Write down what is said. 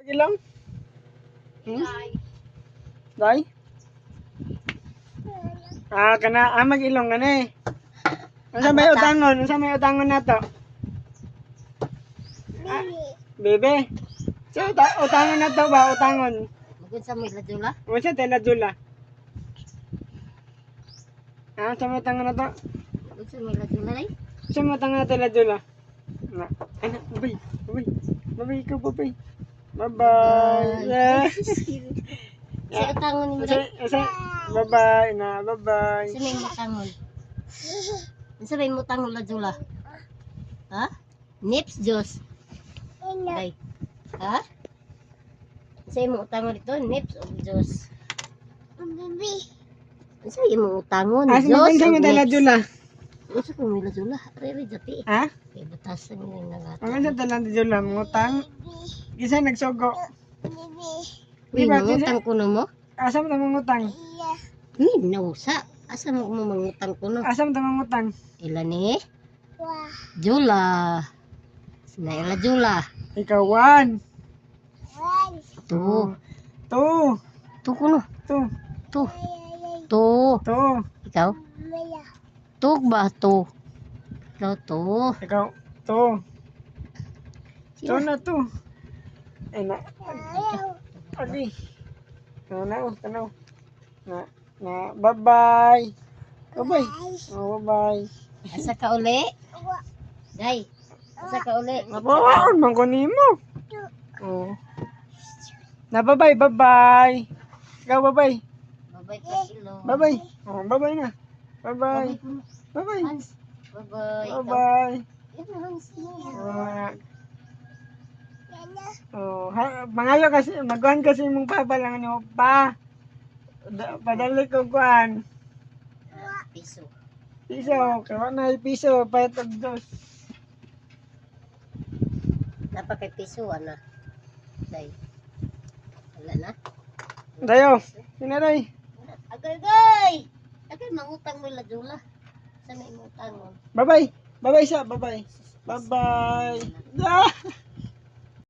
Ilong? Day? Mag-ilong ka na eh. Unsa may utangon? Unsa may utangon na to? Bebe? So, utangon na to ba? Utangon? Magod sa may ladula? Unsa tayo ladula? Unsa may utangon na to? Magod sa may ladula rin? Unsa may utangon na tayo ladula? Anak, babay. Babay. Babay ikaw, babay. Bye-bye. Yeah. Sa utangon ni mo rin? Bye-bye na. Bye-bye. Sa may mutangon? Sa may mutangon ladula? Ha? Nips Diyos? Day. Ha? Sa imong utangon dito, nips of Diyos. Sa imong utangon, Diyos of nips. Sa kong may ladula, riri jati. Ha? Kaya batasan nyo yung nangata. Ang sa talang ladula, mangutang. Gisa nagsugo. Uy, mangutang ko na mo? Asa mo mangutang? Uy, nausa. Asa mo mangutang ko na? Asa mo mangutang? Ilan eh? Jula. Sinaila Jula. Ikaw, 1. Two. 2. Two ko no. 2. Two. Two. 2. Ikaw? Tug ba? Two. Ikaw, two. Ikaw, 2. 2 na 2. Ay na. Agi. Tanaw. Bye-bye. Bye-bye. Oh, bye-bye. Asa ka uli? Day. Asa ka uli? Napawaon, mangkuni mo. Oh. Bye-bye. Bye-bye. Ikaw, bye-bye. Babay ka kilo. Bye-bye. Oh, bye-bye na. Bye-bye. Babay ko na. Bye-bye. Hans. Babay. Bye-bye. Ito, Hans. Mangayo kasi, magkuhan kasi mong papalangan niyo pa. Padali ko kuhan. Piso. Piso, kawan na piso, payat og dos. Napakay piso, ana. Day. Wala na. Dayo, sinaray. Agay! Agay, mangutang mo ladula. Sa may mangutang mo. Bye-bye. Bye-bye siya, bye-bye. Bye-bye. Ah!